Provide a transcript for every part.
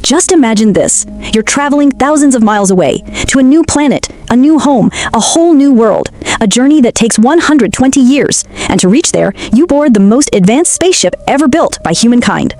Just imagine this. You're traveling thousands of miles away to a new planet, a new home, a whole new world, a journey that takes 120 years. And to reach there, you board the most advanced spaceship ever built by humankind.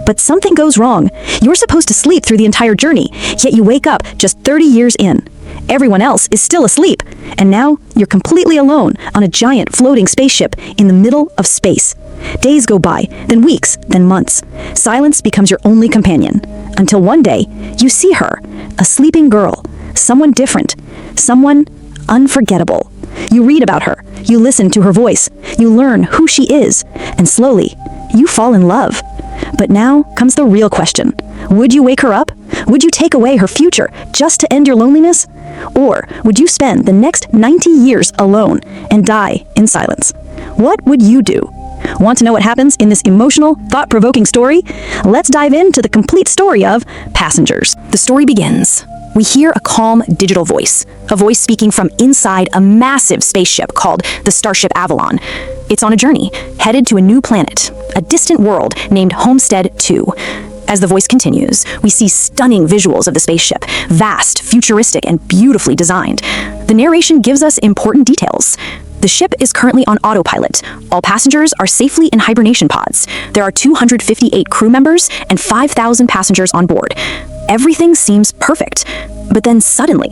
But something goes wrong. You're supposed to sleep through the entire journey, yet you wake up just 30 years in. Everyone else is still asleep, and now you're completely alone on a giant floating spaceship in the middle of space. Days go by, then weeks, then months. Silence becomes your only companion. Until one day, you see her, a sleeping girl, someone different, someone unforgettable. You read about her, you listen to her voice, you learn who she is, and slowly, you fall in love. But now comes the real question. Would you wake her up? Would you take away her future just to end your loneliness? Or would you spend the next 90 years alone and die in silence? What would you do? Want to know what happens in this emotional, thought-provoking story? Let's dive into the complete story of Passengers. The story begins. We hear a calm digital voice, a voice speaking from inside a massive spaceship called the Starship Avalon. It's on a journey, headed to a new planet, a distant world named Homestead 2. As the voice continues, we see stunning visuals of the spaceship, vast, futuristic, and beautifully designed. The narration gives us important details. The ship is currently on autopilot. All passengers are safely in hibernation pods. There are 258 crew members and 5,000 passengers on board. Everything seems perfect. But then suddenly,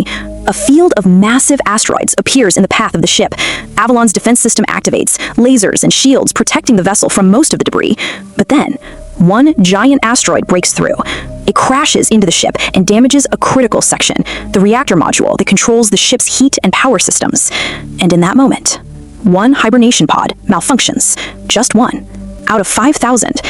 a field of massive asteroids appears in the path of the ship. Avalon's defense system activates, lasers and shields protecting the vessel from most of the debris. But then, one giant asteroid breaks through. It crashes into the ship and damages a critical section, the reactor module that controls the ship's heat and power systems. And in that moment, one hibernation pod malfunctions. Just one, out of 5,000.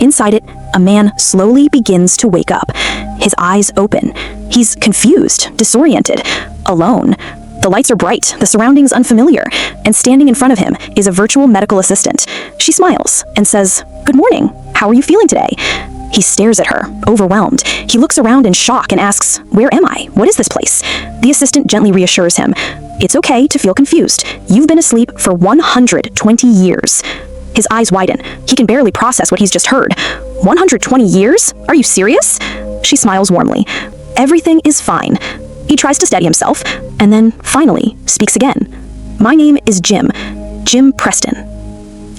Inside it, a man slowly begins to wake up. His eyes open. He's confused, disoriented, alone. The lights are bright, the surroundings unfamiliar, and standing in front of him is a virtual medical assistant. She smiles and says, "Good morning. How are you feeling today?" He stares at her, overwhelmed. He looks around in shock and asks, "Where am I? What is this place?" The assistant gently reassures him, "It's okay to feel confused. You've been asleep for 120 years. His eyes widen. He can barely process what he's just heard. 120 years? Are you serious? She smiles warmly. Everything is fine. He tries to steady himself, and then finally speaks again. My name is Jim Preston.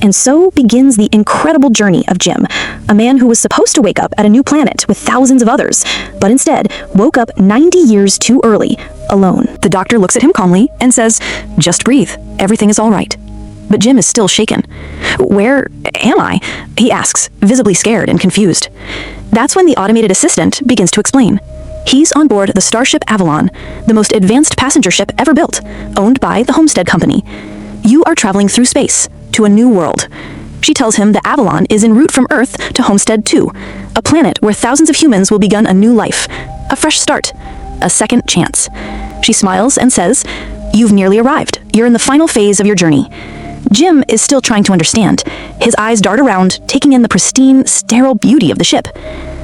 And so begins the incredible journey of Jim, a man who was supposed to wake up at a new planet with thousands of others, but instead woke up 90 years too early, alone. The doctor looks at him calmly and says, "Just breathe. Everything is all right." But Jim is still shaken. "Where am I?" he asks, visibly scared and confused. That's when the automated assistant begins to explain. He's on board the Starship Avalon, the most advanced passenger ship ever built, owned by the Homestead Company. You are traveling through space to a new world. She tells him the Avalon is en route from Earth to Homestead 2, a planet where thousands of humans will begin a new life, a fresh start, a second chance. She smiles and says, "You've nearly arrived. You're in the final phase of your journey." Jim is still trying to understand. His eyes dart around, taking in the pristine, sterile beauty of the ship.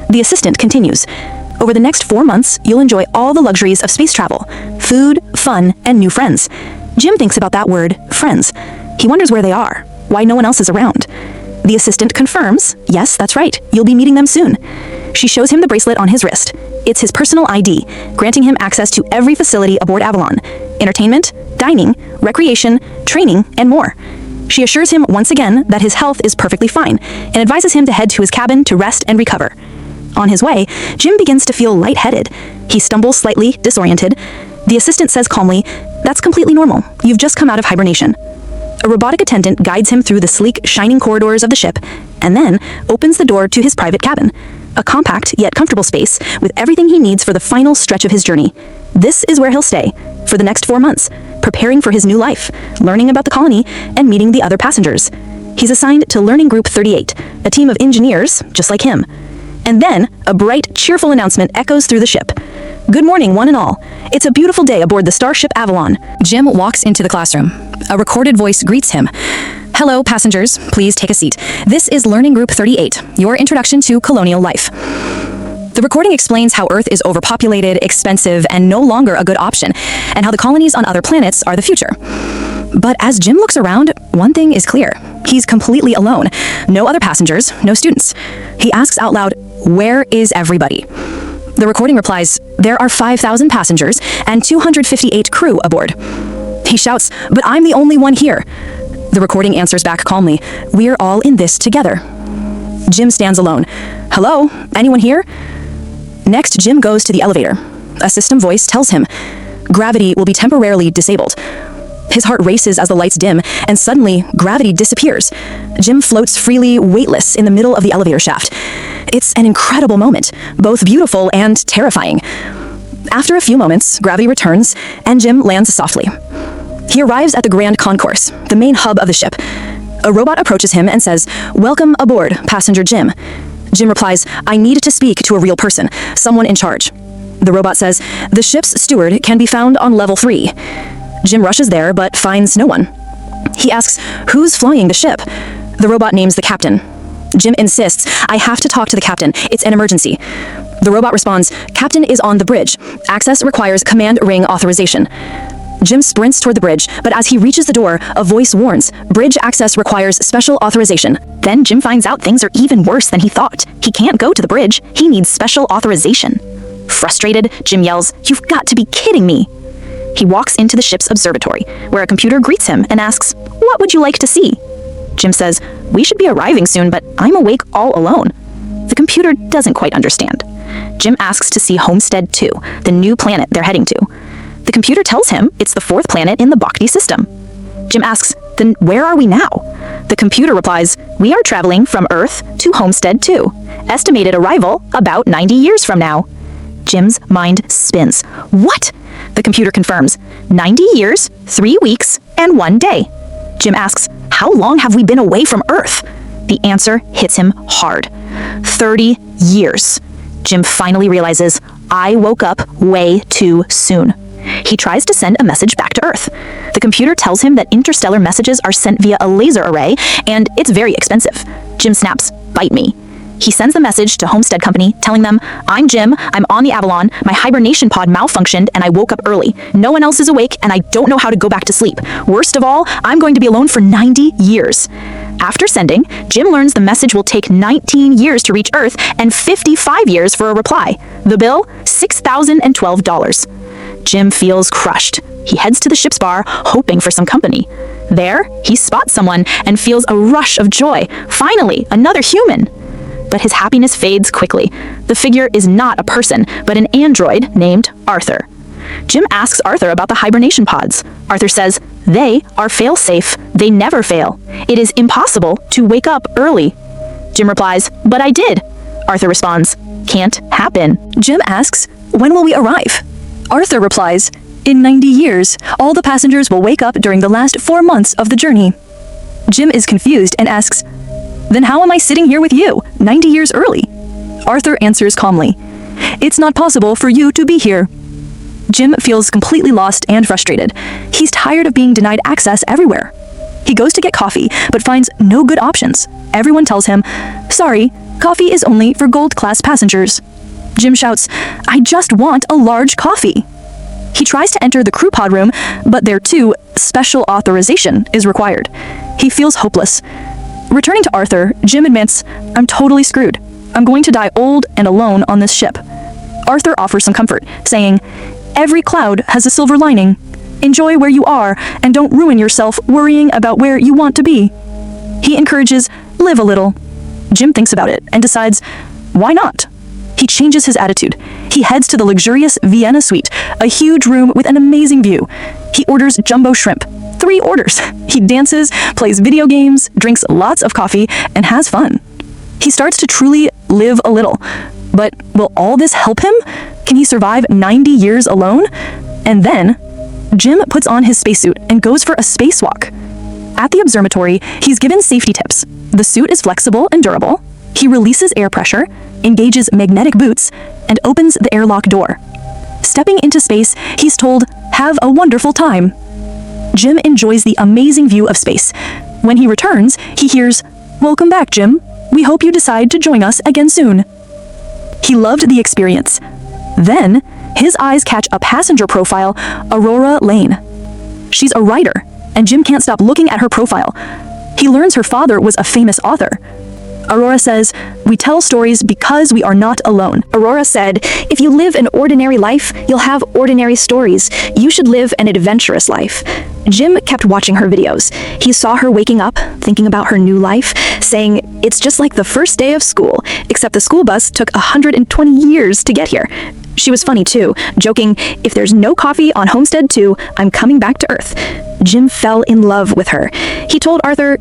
The assistant continues, "Over the next 4 months, you'll enjoy all the luxuries of space travel, food, fun, and new friends." Jim thinks about that word, friends. He wonders where they are, why no one else is around. The assistant confirms, yes, that's right, you'll be meeting them soon. She shows him the bracelet on his wrist. It's his personal ID, granting him access to every facility aboard Avalon. Entertainment, dining, recreation, training, and more. She assures him once again that his health is perfectly fine and advises him to head to his cabin to rest and recover. On his way, Jim begins to feel lightheaded. He stumbles slightly, disoriented. The assistant says calmly, "That's completely normal. You've just come out of hibernation." A robotic attendant guides him through the sleek, shining corridors of the ship, and then opens the door to his private cabin, a compact yet comfortable space with everything he needs for the final stretch of his journey. This is where he'll stay for the next 4 months, preparing for his new life, learning about the colony, and meeting the other passengers. He's assigned to Learning Group 38, a team of engineers just like him. And then, a bright, cheerful announcement echoes through the ship. "Good morning, one and all. It's a beautiful day aboard the Starship Avalon." Jim walks into the classroom. A recorded voice greets him. "Hello, passengers. Please take a seat. This is Learning Group 38, your introduction to colonial life." The recording explains how Earth is overpopulated, expensive, and no longer a good option, and how the colonies on other planets are the future. But as Jim looks around, one thing is clear. He's completely alone. No other passengers, no students. He asks out loud, "Where is everybody?" The recording replies, "There are 5,000 passengers and 258 crew aboard." He shouts, "But I'm the only one here." The recording answers back calmly, "We're all in this together." Jim stands alone. "Hello? Anyone here?" Next, Jim goes to the elevator. A system voice tells him, "Gravity will be temporarily disabled." His heart races as the lights dim, and suddenly, gravity disappears. Jim floats freely, weightless, in the middle of the elevator shaft. It's an incredible moment, both beautiful and terrifying. After a few moments, gravity returns, and Jim lands softly. He arrives at the Grand Concourse, the main hub of the ship. A robot approaches him and says, "Welcome aboard, Passenger Jim." Jim replies, "I need to speak to a real person, someone in charge." The robot says, "The ship's steward can be found on level 3. Jim rushes there, but finds no one. He asks, "Who's flying the ship?" The robot names the captain. Jim insists, "I have to talk to the captain. It's an emergency." The robot responds, "Captain is on the bridge. Access requires command ring authorization." Jim sprints toward the bridge, but as he reaches the door, a voice warns, "Bridge access requires special authorization." Then Jim finds out things are even worse than he thought. He can't go to the bridge. He needs special authorization. Frustrated, Jim yells, "You've got to be kidding me." He walks into the ship's observatory, where a computer greets him and asks, "What would you like to see?" Jim says, "We should be arriving soon, but I'm awake all alone." The computer doesn't quite understand. Jim asks to see Homestead 2, the new planet they're heading to. The computer tells him it's the 4th planet in the Bhakti system. Jim asks, "Then where are we now?" The computer replies, "We are traveling from Earth to Homestead 2. Estimated arrival about 90 years from now." Jim's mind spins. "What?" The computer confirms, 90 years, 3 weeks, and 1 day. Jim asks, "How long have we been away from Earth?" The answer hits him hard. 30 years. Jim finally realizes, "I woke up way too soon." He tries to send a message back to Earth. The computer tells him that interstellar messages are sent via a laser array, and it's very expensive. Jim snaps, "Bite me." He sends the message to Homestead Company, telling them, "I'm Jim, I'm on the Avalon, my hibernation pod malfunctioned, and I woke up early. No one else is awake, and I don't know how to go back to sleep. Worst of all, I'm going to be alone for 90 years. After sending, Jim learns the message will take 19 years to reach Earth and 55 years for a reply. The bill, $6,012. Jim feels crushed. He heads to the ship's bar, hoping for some company. There, he spots someone and feels a rush of joy. Finally, another human. But his happiness fades quickly. The figure is not a person, but an android named Arthur. Jim asks Arthur about the hibernation pods. Arthur says, "They are fail-safe. They never fail. It is impossible to wake up early." Jim replies, "But I did." Arthur responds, "Can't happen." Jim asks, "When will we arrive?" Arthur replies, "In 90 years, all the passengers will wake up during the last 4 months of the journey." Jim is confused and asks, "Then how am I sitting here with you, 90 years early?" Arthur answers calmly, "It's not possible for you to be here." Jim feels completely lost and frustrated. He's tired of being denied access everywhere. He goes to get coffee, but finds no good options. Everyone tells him, "Sorry, coffee is only for gold-class passengers." Jim shouts, "I just want a large coffee." He tries to enter the crew pod room, but there too, special authorization is required. He feels hopeless. Returning to Arthur, Jim admits, "I'm totally screwed. I'm going to die old and alone on this ship." Arthur offers some comfort, saying, "Every cloud has a silver lining. Enjoy where you are and don't ruin yourself worrying about where you want to be." He encourages, "Live a little." Jim thinks about it and decides, why not? He changes his attitude. He heads to the luxurious Vienna suite, a huge room with an amazing view. He orders jumbo shrimp. 3 orders. He dances, plays video games, drinks lots of coffee, and has fun. He starts to truly live a little. But will all this help him? Can he survive 90 years alone? And then, Jim puts on his spacesuit and goes for a spacewalk. At the observatory, he's given safety tips. The suit is flexible and durable. He releases air pressure, engages magnetic boots, and opens the airlock door. Stepping into space, he's told, "Have a wonderful time." Jim enjoys the amazing view of space. When he returns, he hears, "Welcome back, Jim. We hope you decide to join us again soon." He loved the experience. Then, his eyes catch a passenger profile, Aurora Lane. She's a writer, and Jim can't stop looking at her profile. He learns her father was a famous author. Aurora says, "We tell stories because we are not alone." Aurora said, "If you live an ordinary life, you'll have ordinary stories. You should live an adventurous life." Jim kept watching her videos. He saw her waking up, thinking about her new life, saying, "It's just like the first day of school, except the school bus took 120 years to get here." She was funny too, joking, "If there's no coffee on Homestead 2, I'm coming back to Earth." Jim fell in love with her. He told Arthur,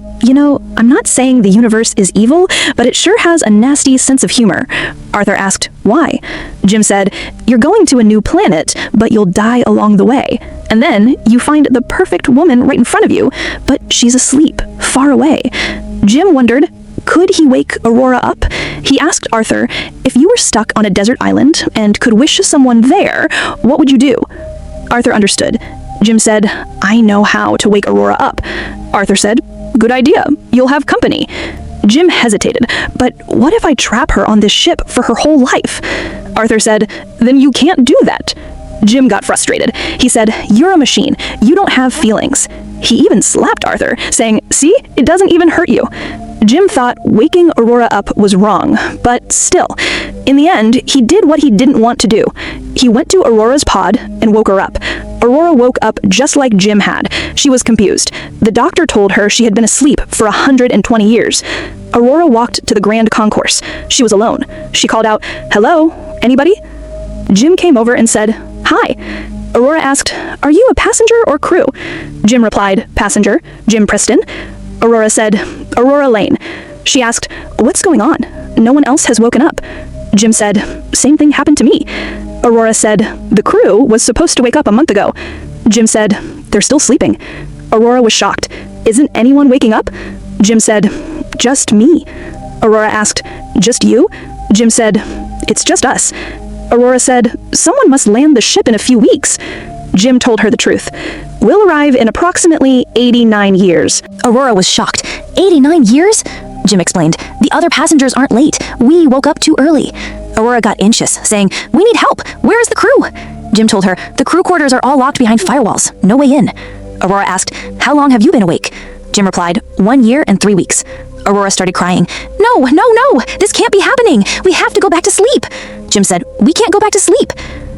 "I'm not saying the universe is evil, but it sure has a nasty sense of humor." Arthur asked, "Why?" Jim said, "You're going to a new planet, but you'll die along the way. And then you find the perfect woman right in front of you, but she's asleep, far away." Jim wondered, could he wake Aurora up? He asked Arthur, "If you were stuck on a desert island and could wish someone there, what would you do?" Arthur understood. Jim said, "I know how to wake Aurora up." Arthur said, "Good idea. You'll have company." Jim hesitated. "But what if I trap her on this ship for her whole life?" Arthur said, "Then you can't do that." Jim got frustrated. He said, "You're a machine. You don't have feelings." He even slapped Arthur, saying, "See, it doesn't even hurt you." Jim thought waking Aurora up was wrong, but still, in the end, he did what he didn't want to do. He went to Aurora's pod and woke her up. Aurora woke up just like Jim had. She was confused. The doctor told her she had been asleep for 120 years. Aurora walked to the grand concourse. She was alone. She called out, "Hello? Anybody?" Jim came over and said, "Hi." Aurora asked, "Are you a passenger or crew?" Jim replied, "Passenger, Jim Preston." Aurora said, "Aurora Lane." She asked, "What's going on? No one else has woken up." Jim said, "Same thing happened to me." Aurora said, "The crew was supposed to wake up a month ago." Jim said, "They're still sleeping." Aurora was shocked. "Isn't anyone waking up?" Jim said, "Just me." Aurora asked, "Just you?" Jim said, "It's just us." Aurora said, "Someone must land the ship in a few weeks." Jim told her the truth. "We'll arrive in approximately 89 years. Aurora was shocked. 89 years? Jim explained. "The other passengers aren't late. We woke up too early." Aurora got anxious, saying, "We need help. Where is the crew?" Jim told her, "The crew quarters are all locked behind firewalls. No way in." Aurora asked, "How long have you been awake?" Jim replied, 1 year and 3 weeks. Aurora started crying. No, this can't be happening. We have to go back to sleep." Jim said, "We can't go back to sleep."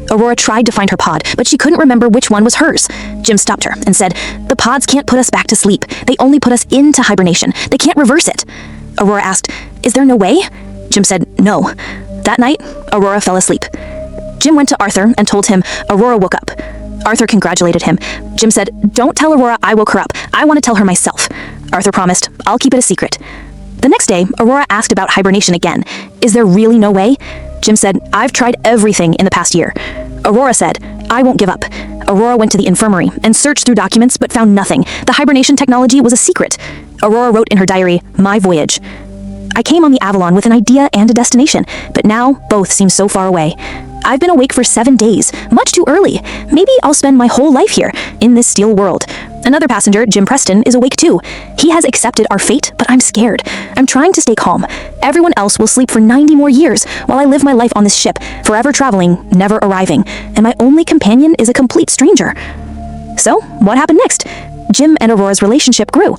Aurora tried to find her pod, but she couldn't remember which one was hers. Jim stopped her and said, "The pods can't put us back to sleep. They only put us into hibernation. They can't reverse it." Aurora asked, "Is there no way?" Jim said, "No." That night, Aurora fell asleep. Jim went to Arthur and told him Aurora woke up. Arthur congratulated him. Jim said, "Don't tell Aurora I woke her up. I want to tell her myself." Arthur promised, "I'll keep it a secret." The next day, Aurora asked about hibernation again. "Is there really no way?" Jim said, "I've tried everything in the past year." Aurora said, "I won't give up." Aurora went to the infirmary and searched through documents but found nothing. The hibernation technology was a secret. Aurora wrote in her diary, "My voyage. I came on the Avalon with an idea and a destination, but now both seem so far away. I've been awake for 7 days, much too early. Maybe I'll spend my whole life here, in this steel world." Another passenger, Jim Preston, is awake too. He has accepted our fate, but I'm scared. I'm trying to stay calm. Everyone else will sleep for 90 more years while I live my life on this ship, forever traveling, never arriving, and my only companion is a complete stranger. So, what happened next? Jim and Aurora's relationship grew.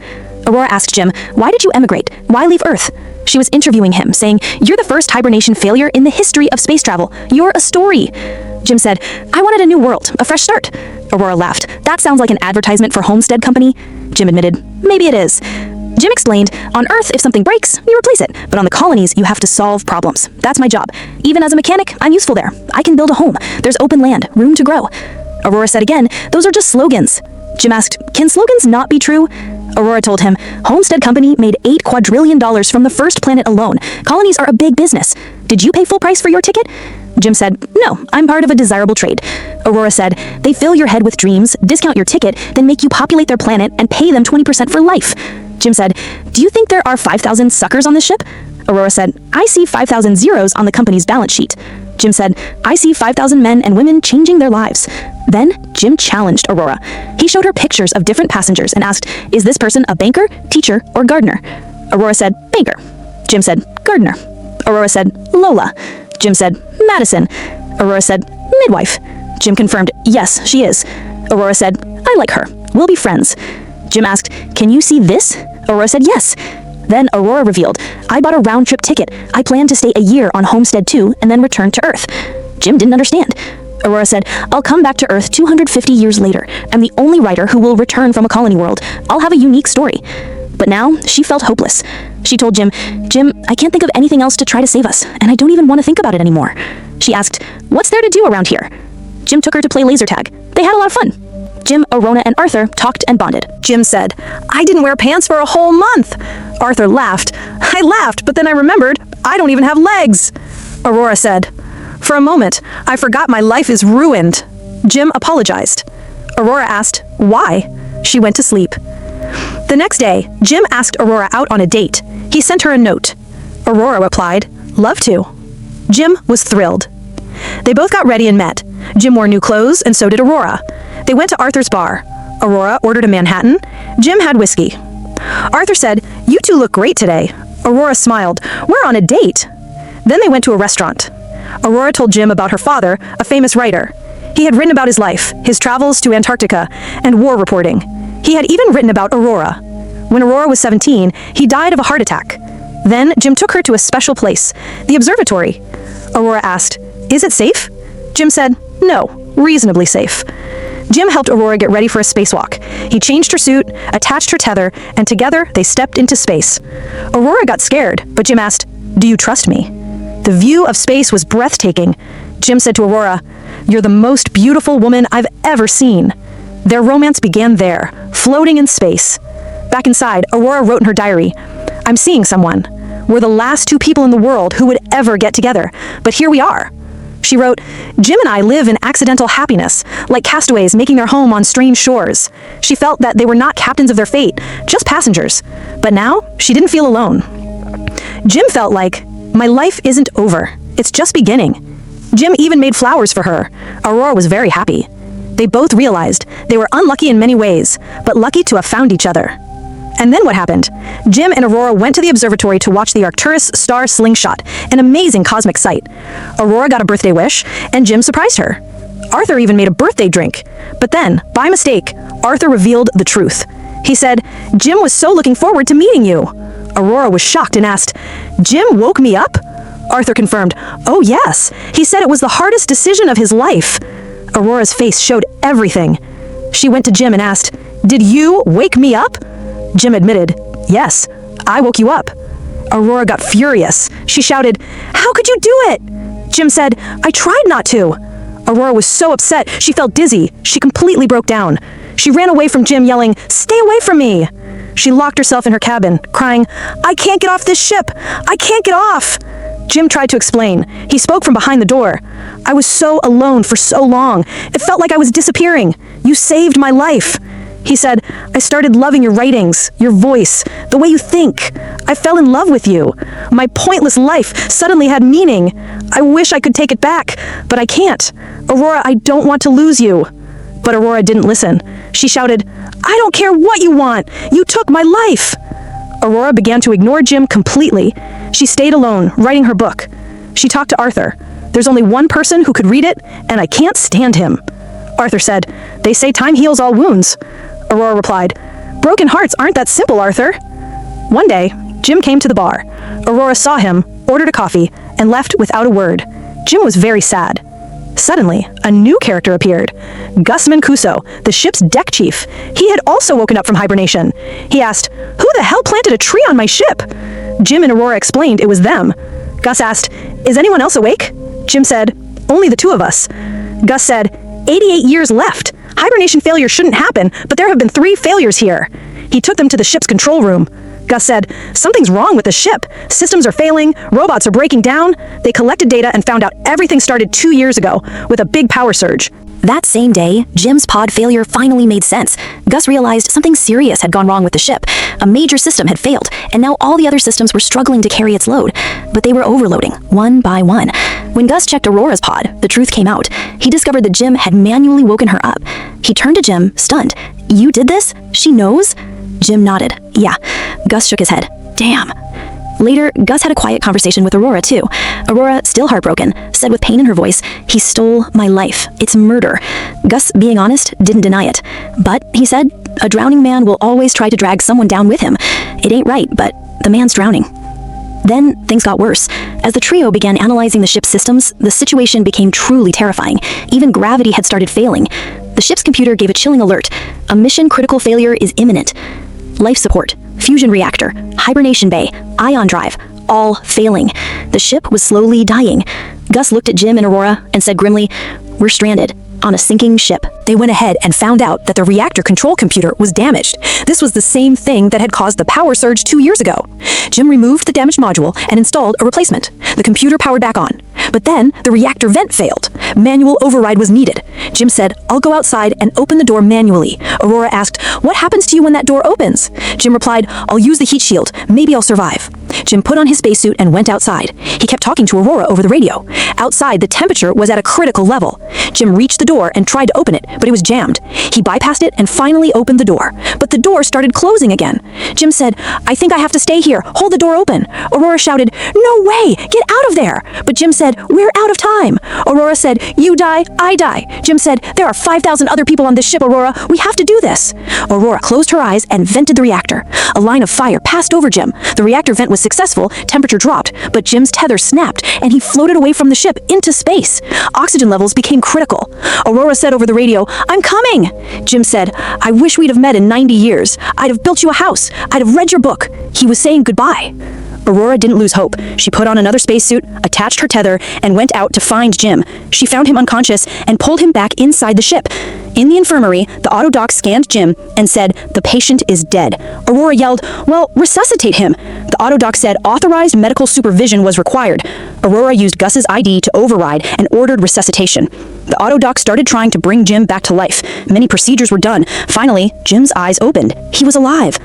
Aurora asked Jim, "Why did you emigrate? Why leave Earth?" She was interviewing him, saying, "You're the first hibernation failure in the history of space travel. You're a story." Jim said, "I wanted a new world, a fresh start." Aurora laughed. "That sounds like an advertisement for Homestead Company." Jim admitted, "Maybe it is." Jim explained, "On Earth, if something breaks, you replace it. But on the colonies, you have to solve problems. That's my job. Even as a mechanic, I'm useful there. I can build a home. There's open land, room to grow." Aurora said again, "Those are just slogans." Jim asked, "Can slogans not be true?" Aurora told him, "Homestead Company made $8 quadrillion from the first planet alone. Colonies are a big business. Did you pay full price for your ticket?" Jim said, "No, I'm part of a desirable trade." Aurora said, "They fill your head with dreams, discount your ticket, then make you populate their planet and pay them 20% for life." Jim said, "Do you think there are 5,000 suckers on this ship?" Aurora said, "I see 5,000 zeros on the company's balance sheet." Jim said, "I see 5,000 men and women changing their lives." Then Jim challenged Aurora. He showed her pictures of different passengers and asked, "Is this person a banker, teacher, or gardener?" Aurora said, "Banker." Jim said, "Gardener." Aurora said, "Lola." Jim said, "Madison." Aurora said, "Midwife." Jim confirmed, "Yes, she is." Aurora said, "I like her. We'll be friends." Jim asked, "Can you see this?" Aurora said, "Yes." Then Aurora revealed, "I bought a round-trip ticket. I plan to stay a year on Homestead 2 and then return to Earth." Jim didn't understand. Aurora said, "I'll come back to Earth 250 years later. I'm the only writer who will return from a colony world. I'll have a unique story." But now, she felt hopeless. She told Jim, I can't think of anything else to try to save us, and I don't even want to think about it anymore." She asked, "What's there to do around here?" Jim took her to play laser tag. They had a lot of fun. Jim, Aurora, and Arthur talked and bonded. Jim said, "I didn't wear pants for a whole month." Arthur laughed. "I laughed, but then I remembered, I don't even have legs." Aurora said, "For a moment, I forgot my life is ruined." Jim apologized. Aurora asked, "Why?" She went to sleep. The next day, Jim asked Aurora out on a date. He sent her a note. Aurora replied, "Love to." Jim was thrilled. They both got ready and met. Jim wore new clothes, and so did Aurora. They went to Arthur's bar. Aurora ordered a Manhattan. Jim had whiskey. Arthur said, "You two look great today." Aurora smiled. "We're on a date." Then they went to a restaurant. Aurora told Jim about her father, a famous writer. He had written about his life, his travels to Antarctica, and war reporting. He had even written about Aurora. When Aurora was 17, he died of a heart attack. Then Jim took her to a special place, the observatory. Aurora asked, "Is it safe?" Jim said, "No, reasonably safe." Jim helped Aurora get ready for a spacewalk. He changed her suit, attached her tether, and together they stepped into space. Aurora got scared, but Jim asked, "Do you trust me?" The view of space was breathtaking. Jim said to Aurora, "You're the most beautiful woman I've ever seen." Their romance began there, floating in space. Back inside, Aurora wrote in her diary, "I'm seeing someone. We're the last two people in the world who would ever get together, but here we are." She wrote, "Jim and I live in accidental happiness, like castaways making their home on strange shores." She felt that they were not captains of their fate, just passengers. But now, she didn't feel alone. Jim felt like, "My life isn't over. It's just beginning." Jim even made flowers for her. Aurora was very happy. They both realized they were unlucky in many ways, but lucky to have found each other. And then what happened? Jim and Aurora went to the observatory to watch the Arcturus star slingshot, an amazing cosmic sight. Aurora got a birthday wish, and Jim surprised her. Arthur even made a birthday drink. But then, by mistake, Arthur revealed the truth. He said, "Jim was so looking forward to meeting you." Aurora was shocked and asked, "Jim woke me up?" Arthur confirmed, "Oh yes, he said it was the hardest decision of his life." Aurora's face showed everything. She went to Jim and asked, "Did you wake me up?" Jim admitted, "Yes, I woke you up." Aurora got furious. She shouted, "How could you do it?" Jim said, "I tried not to." Aurora was so upset, she felt dizzy. She completely broke down. She ran away from Jim, yelling, "Stay away from me!" She locked herself in her cabin, crying, "I can't get off this ship! I can't get off!" Jim tried to explain. He spoke from behind the door. "I was so alone for so long. It felt like I was disappearing. You saved my life." He said, "I started loving your writings, your voice, the way you think. I fell in love with you. My pointless life suddenly had meaning. I wish I could take it back, but I can't. Aurora, I don't want to lose you." But Aurora didn't listen. She shouted, "I don't care what you want. You took my life." Aurora began to ignore Jim completely. She stayed alone, writing her book. She talked to Arthur. "There's only one person who could read it, and I can't stand him." Arthur said, "They say time heals all wounds." Aurora replied, "Broken hearts aren't that simple, Arthur." One day, Jim came to the bar. Aurora saw him, ordered a coffee, and left without a word. Jim was very sad. Suddenly, a new character appeared. Gus Mancuso, the ship's deck chief. He had also woken up from hibernation. He asked, "Who the hell planted a tree on my ship?" Jim and Aurora explained it was them. Gus asked, "Is anyone else awake?" Jim said, "Only the two of us." Gus said, 88 years left. Hibernation failure shouldn't happen, but there have been 3 failures here." He took them to the ship's control room. Gus said, "Something's wrong with the ship. Systems are failing, robots are breaking down." They collected data and found out everything started 2 years ago, with a big power surge. That same day, Jim's pod failure finally made sense. Gus realized something serious had gone wrong with the ship. A major system had failed, and now all the other systems were struggling to carry its load. But they were overloading, one by one. When Gus checked Aurora's pod, the truth came out. He discovered that Jim had manually woken her up. He turned to Jim, stunned. "You did this? She knows?" Jim nodded. "Yeah." Gus shook his head. "Damn." Later, Gus had a quiet conversation with Aurora, too. Aurora, still heartbroken, said with pain in her voice, "He stole my life. It's murder." Gus, being honest, didn't deny it. But, he said, A drowning man will always try to drag someone down with him. It ain't right, but the man's drowning. Then, things got worse. As the trio began analyzing the ship's systems, the situation became truly terrifying. Even gravity had started failing. The ship's computer gave a chilling alert. A mission-critical failure is imminent. Life support, fusion reactor, hibernation bay, ion drive, all failing. The ship was slowly dying. Gus looked at Jim and Aurora and said grimly, "We're stranded on a sinking ship." They went ahead and found out that the reactor control computer was damaged. This was the same thing that had caused the power surge 2 years ago. Jim removed the damaged module and installed a replacement. The computer powered back on. But then the reactor vent failed. Manual override was needed. Jim said, "I'll go outside and open the door manually." Aurora asked, "What happens to you when that door opens?" Jim replied, "I'll use the heat shield. Maybe I'll survive." Jim put on his spacesuit and went outside. He kept talking to Aurora over the radio. Outside, the temperature was at a critical level. Jim reached the door and tried to open it, but it was jammed. He bypassed it and finally opened the door. But the door started closing again. Jim said, "I think I have to stay here. Hold the door open." Aurora shouted, "No way! Get out of there!" But Jim said, "We're out of time." Aurora said, "You die, I die." Jim said, "There are 5,000 other people on this ship, Aurora. We have to do this." Aurora closed her eyes and vented the reactor. A line of fire passed over Jim. The reactor vent was successful, temperature dropped, but Jim's tether snapped and he floated away from the ship into space. Oxygen levels became critical. Aurora said over the radio, "I'm coming." Jim said, "I wish we'd have met in 90 years. I'd have built you a house. I'd have read your book." He was saying goodbye. Aurora didn't lose hope. She put on another spacesuit, attached her tether, and went out to find Jim. She found him unconscious and pulled him back inside the ship. In the infirmary, the auto doc scanned Jim and said, "The patient is dead." Aurora yelled, "Well, resuscitate him." The auto doc said authorized medical supervision was required. Aurora used Gus's ID to override and ordered resuscitation. The auto doc started trying to bring Jim back to life. Many procedures were done. Finally, Jim's eyes opened. He was alive.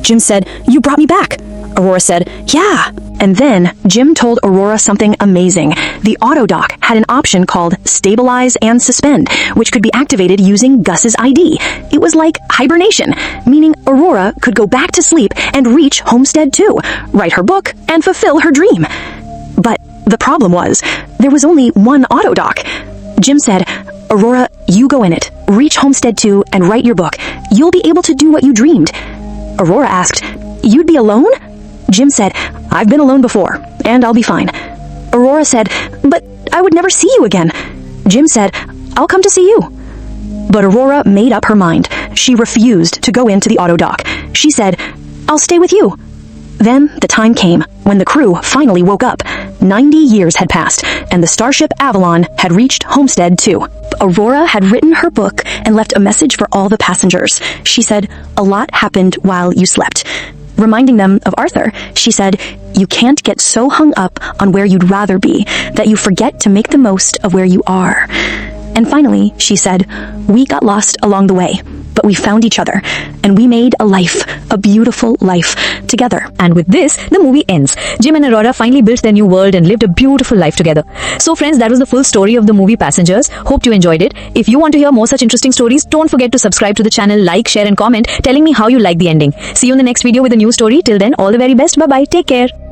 Jim said, "You brought me back." Aurora said, "Yeah." And then Jim told Aurora something amazing. The autodoc had an option called Stabilize and Suspend, which could be activated using Gus's ID. It was like hibernation, meaning Aurora could go back to sleep and reach Homestead 2, write her book, and fulfill her dream. But the problem was, there was only one autodoc. Jim said, "Aurora, you go in it, reach Homestead 2, and write your book. You'll be able to do what you dreamed." Aurora asked, "You'd be alone?" Jim said, "I've been alone before, and I'll be fine." Aurora said, "But I would never see you again." Jim said, "I'll come to see you." But Aurora made up her mind. She refused to go into the autodoc. She said, "I'll stay with you." Then the time came when the crew finally woke up. 90 years had passed, and the starship Avalon had reached Homestead 2. Aurora had written her book and left a message for all the passengers. She said, "A lot happened while you slept." Reminding them of Arthur, she said, "You can't get so hung up on where you'd rather be that you forget to make the most of where you are." And finally, she said, "We got lost along the way, but we found each other, and we made a life, a beautiful life, together." And with this, the movie ends. Jim and Aurora finally built their new world and lived a beautiful life together. So friends, that was the full story of the movie Passengers. Hope you enjoyed it. If you want to hear more such interesting stories, don't forget to subscribe to the channel, like, share and comment, telling me how you like the ending. See you in the next video with a new story. Till then, all the very best. Bye-bye. Take care.